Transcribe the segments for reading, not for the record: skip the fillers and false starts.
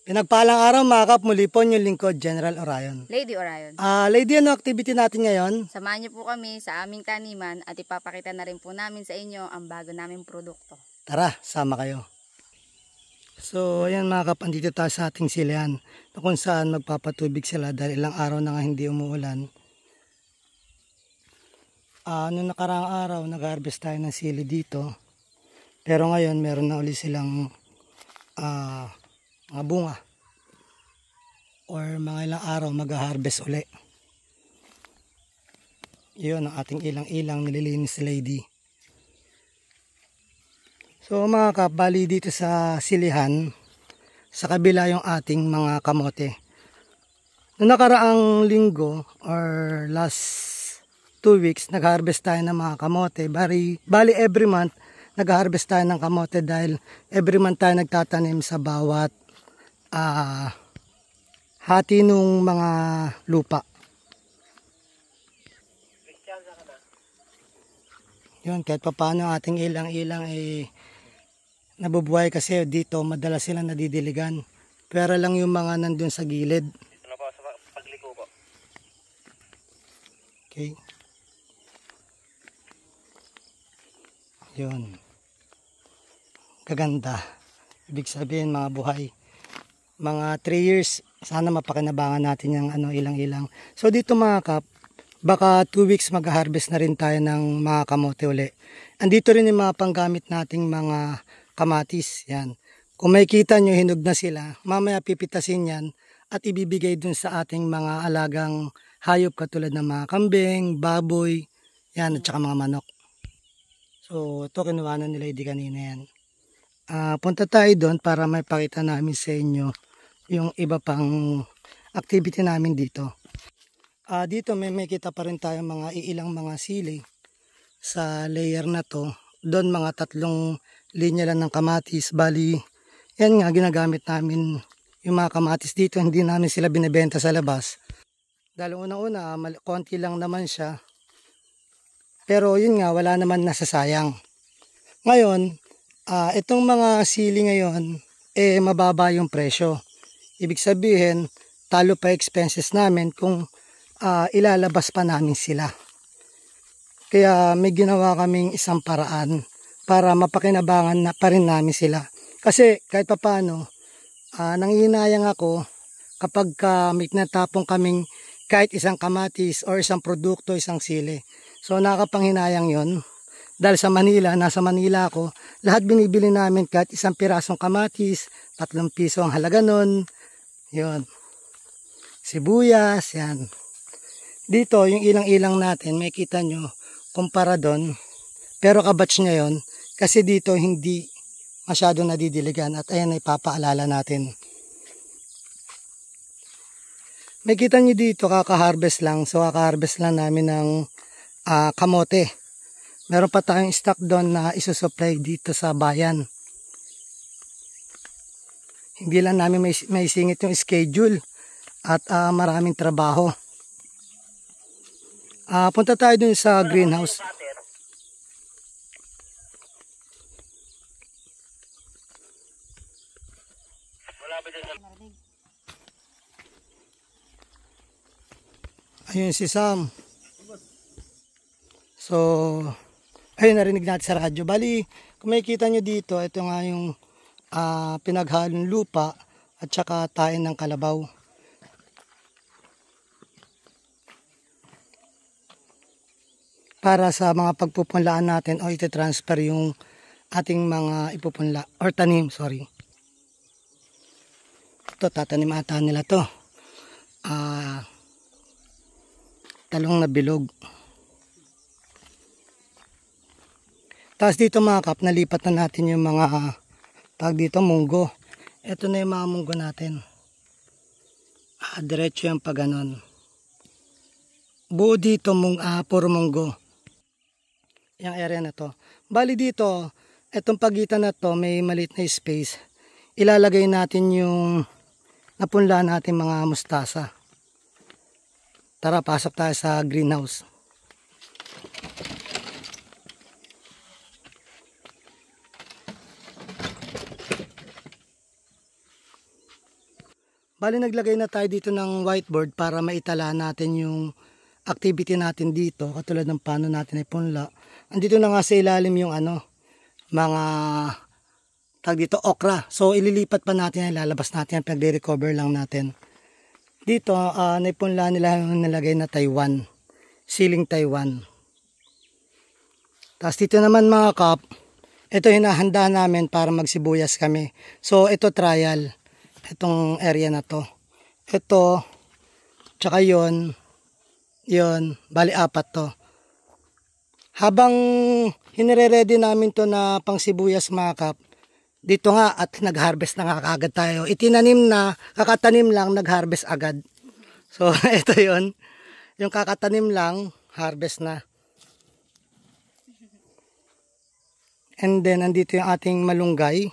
Pinagpalang araw mga kap, muli po yung lingkod, General Orion. Lady Orion. Lady, ano activity natin ngayon? Samahan niyo po kami sa aming taniman at ipapakita na rin po namin sa inyo ang bago naming produkto. Tara, sama kayo. So, ayan mga kap, andito tayo sa ating silihan na kung saan magpapatubig sila dahil ilang araw na nga hindi umuulan. Noong nakaraang araw, nag-harvest tayo ng sili dito. Pero ngayon, meron na uli silang mga bunga. Or mga ilang araw, mag-harvest uli. Yun ang ating ilang-ilang nililinis Lady. So mga kap, bali dito sa silihan, sa kabila yung ating mga kamote. Noong nakaraang linggo or last 2 weeks, nag-harvest tayo ng mga kamote. Bali every month, nag-harvest tayo ng kamote dahil every month tayo nagtatanim sa bawat hati nung mga lupa. Yun, kahit pa paano ating ilang-ilang nabubuhay kasi dito madalas silang nadidiligan. Pero lang yung mga nandun sa gilid. Dito na po sa pagliko po. Okay. Yun. Kaganda. Ibig sabihin mga buhay. Mga 3 years, sana mapakinabangan natin yung ilang-ilang. So dito mga kap, baka 2 weeks mag-harvest na rin tayo ng mga kamote uli. Andito rin yung mga panggamit nating mga kamatis. Yan. Kung makikita nyo, hinog na sila. Mamaya pipitasin yan at ibibigay dun sa ating mga alagang hayop katulad ng mga kambing, baboy, yan, at saka mga manok. So ito kinuha na nila hindi kanina yan. Punta tayo doon para may pakita namin sa inyo yung iba pang activity namin dito. Dito may kita pa rin tayo mga iilang mga sili sa layer na to. Doon mga 3 linya lang ng kamatis. Bali, yan nga ginagamit namin yung mga kamatis dito. Hindi namin sila binibenta sa labas. Dahil una-una, konti lang naman siya. Pero yun nga, wala naman nasasayang. Ngayon, itong mga sili ngayon, mababa yung presyo. Ibig sabihin, talo pa expenses namin kung ilalabas pa namin sila. Kaya may ginawa kaming isang paraan para mapakinabangan na pa rin namin sila. Kasi kahit pa paano, nangihinayang ako kapag may natapong kaming kahit isang kamatis or isang produkto, isang sili. So nakakapanghinayang yon. Dahil sa Manila, nasa Manila ako, lahat binibili namin kahit isang pirasong kamatis, 3 piso ang halaga nun. Yun. Sibuyas, yan. Dito, yung ilang-ilang natin, may kita nyo, kumpara doon. Pero kabatch niya yon kasi dito hindi masyado nadidiligan at ayan ay papaalala natin. May kita nyo dito, kaka-harvest lang. So, kaka-harvest lang namin ng kamote. Meron pa tayong stock doon na isusupply dito sa bayan. Hindi lang namin may singit yung schedule at maraming trabaho. Punta tayo dun sa greenhouse. Ayun si Sam. So, ayun narinig natin sa radyo. Bali, kung makikita nyo dito, ito nga yung pinaghalong lupa at saka tain ng kalabaw. Para sa mga pagpupunlaan natin o iti-transfer yung ating mga ipupunla or tanim, sorry. Ito, tatanim ata nila to. Talong na bilog. Tapos dito mga kap, nalipat na natin yung mga tag dito, munggo. Ito na yung mga munggo natin. Diretso yung pag ganon. Buo dito, puro munggo. Yung area na to. Bali dito, etong pagitan na to, may maliit na space. Ilalagay natin yung napunla natin mga mustasa. Tara, pasok tayo sa greenhouse. Bali naglagay na tayo dito ng whiteboard para maitala natin yung activity natin dito, katulad ng paano natin ipunla. Andito na nga sa ilalim yung mga tag dito okra. So ililipat pa natin, ilalabas natin, pagre-recover lang natin. Dito naipunla nila yung nilagay na Taiwan, siling Taiwan. Tapos dito naman mga kap, ito hinahanda namin para magsibuyas kami. So ito trial, itong area na to. Ito, tsaka yon, bali 4 to. Habang hinire-ready namin to na pang sibuyas mga kap, dito nga at nag-harvest na nga agad tayo. Itinanim na, kakatanim lang, nag-harvest agad. So ito yon, yung kakatanim lang, harvest na. And then andito yung ating malunggay.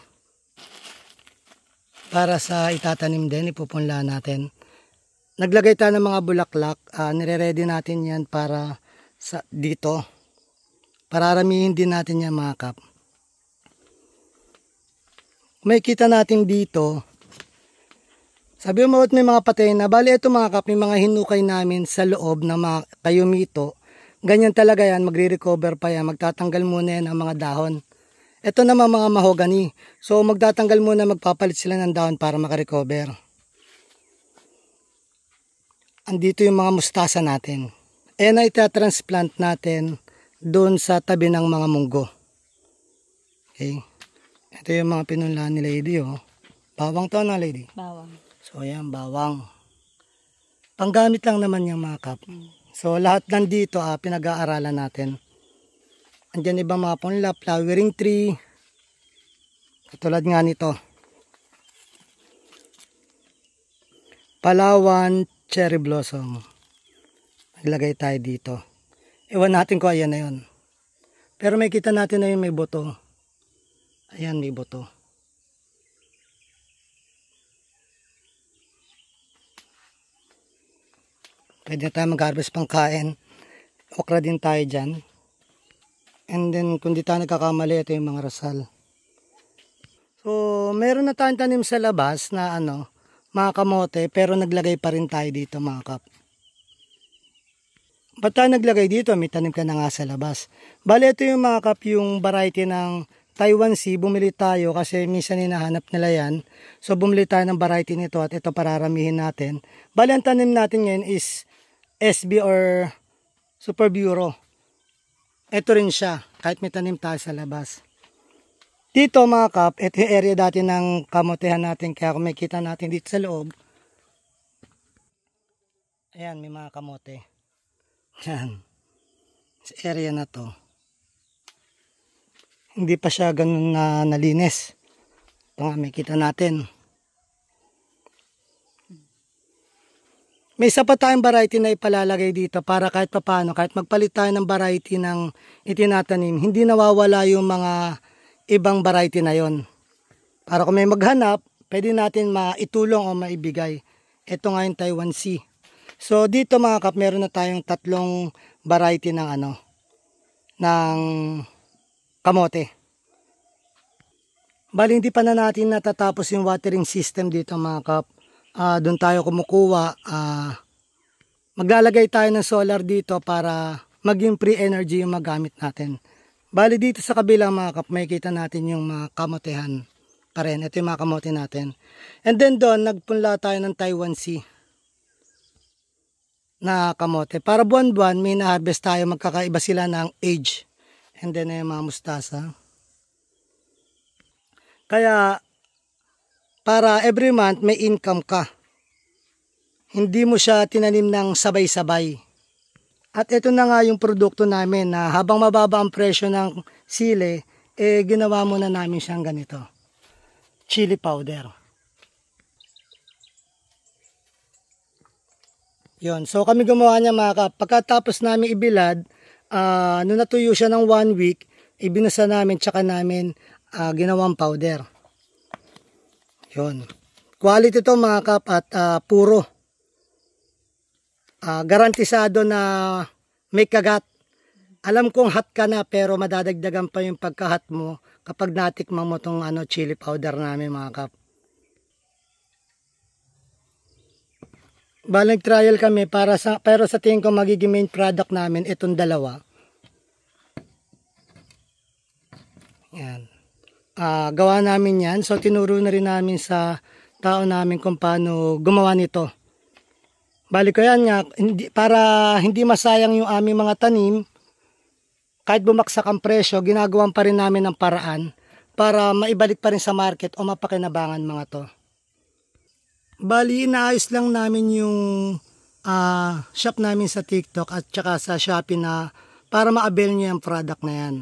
Para sa itatanim din, ipupunla natin. Naglagay tayo ng mga bulaklak, nire-ready natin yan para dito. Pararamihin din natin yan mga kap. May kita natin dito, sabi mo may mga patay na, bali ito mga kap, may mga hinukay namin sa loob ng mga kayumito. Ganyan talaga yan, magre-recover pa yan, magtatanggal muna yan ang mga dahon. Ito naman mga mahogany, so magtatanggal muna, magpapalit sila ng dahon para makarecover. Andito yung mga mustasa natin. Ayan na itatransplant natin doon sa tabi ng mga munggo. Okay. Ito yung mga pinunlaan ni Lady, oh. Bawang to na, Lady? Bawang. So, ayan, bawang. Panggamit lang naman yung mga kap. So, lahat nandito, pinag-aaralan natin. Andyan ibang mga punla, flowering tree. Katulad nga nito. Palawan, cherry blossom. Naglagay tayo dito. Ewan natin ko, ayan na yun. Pero may kita natin na yun, may buto. Ayan, may buto. Pwede na tayo mag-harvest pang kain. Okra din tayo dyan. And then, kung di tayo nagkakamali, ito yung mga rasal. So, meron na tayong tanim sa labas na mga kamote, pero naglagay pa rin tayo dito mga kap. Ba't tayo naglagay dito? May tanim ka na nga sa labas. Bale, ito yung mga kap, yung variety ng Taiwan Sea. Bumili tayo kasi minsan hinahanap nila yan. So, bumili tayo ng variety nito at ito pararamihin natin. Bale, ang tanim natin ngayon is SB or Super Bureau. Ito rin siya, kahit may tanim tayo sa labas. Dito mga kap, ito yung area dati ng kamotehan natin. Kaya kung may kita natin dito sa loob. Ayan, may mga kamote. Yan. Sa area na to. Hindi pa siya ganun na nalinis. Ito nga, may kita natin. May isa pa tayong variety na ipalalagay dito para kahit papaano, kahit magpalit tayo ng variety ng itinatanim, hindi nawawala yung mga ibang variety na yon. Para kung may maghanap, pwede natin maitulong o maibigay. Ito nga yung Taiwan Sea. So dito mga kap, meron na tayong 3 variety ng ng kamote. Bali hindi pa na natin natatapos yung watering system dito mga kap. Doon tayo kumukuha. Maglalagay tayo ng solar dito para maging free energy yung magamit natin. Bali dito sa kabila mga kap, may kita natin yung mga kamotehan pa rin. Ito yung mga kamote natin. And then doon, nagpunla tayo ng Taiwan Sea na kamote. Para buwan-buwan, may na-harvest tayo. Magkakaiba sila ng age. And then yung mga mustasa. Kaya, para every month, may income ka. Hindi mo siya tinanim ng sabay-sabay. At ito na nga yung produkto namin na habang mababa ang presyo ng sili, ginawa muna namin siyang ganito. Chili powder. Yon. So kami gumawa niya mga kap. Pagkatapos namin ibilad, nung natuyo siya ng 1 week, ibinusa namin, tsaka namin ginawang powder. Yon. Quality to mga kap at puro. Garantisado na may kagat. Alam kong hot ka na pero madadagdagan pa yung pagkahat mo kapag natikman mo tong chili powder namin mga kap. Bali nag-trial kami pero sa tingin ko magiging main product namin itong dalawa. Yan. Gawa namin yan. So tinuro na rin namin sa tao namin kung paano gumawa nito. Bali ko yan nga, para hindi masayang yung aming mga tanim, kahit bumagsak ang presyo, ginagawan pa rin namin ng paraan para maibalik pa rin sa market o mapakinabangan mga to. Bali, inaayos lang namin yung shop namin sa TikTok at saka sa Shopee na para ma-avail nyo yung product na yan.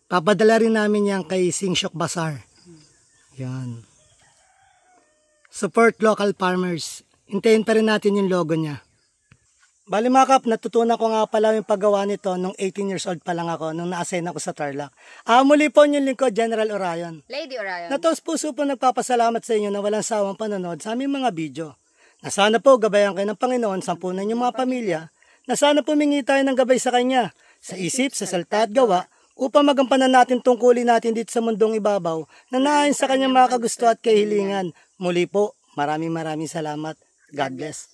Papadala rin namin yan kay Singshok Bazaar. Yan. Support local farmers. Hintayin pa rin natin yung logo niya. Bali mga kap, natutunan ko nga pala yung paggawa nito nung 18 years old pa lang ako, nung na-assign ako sa Tarlac. Muli po yung lingkod, General Orion. Lady Orion. Natos puso po nagpapasalamat sa inyo na walang sawang panonood sa aming mga video. Na sana po gabayan kayo ng Panginoon, sampunan yung mga pamilya, na sana po mingi tayo ng gabay sa Kanya, sa isip, sa salita at gawa, upang magampanan natin tungkulin natin dito sa mundong ibabaw, na naayon sa Kanyang mga kagusto at kahilingan. Muli po, maraming salamat. God bless.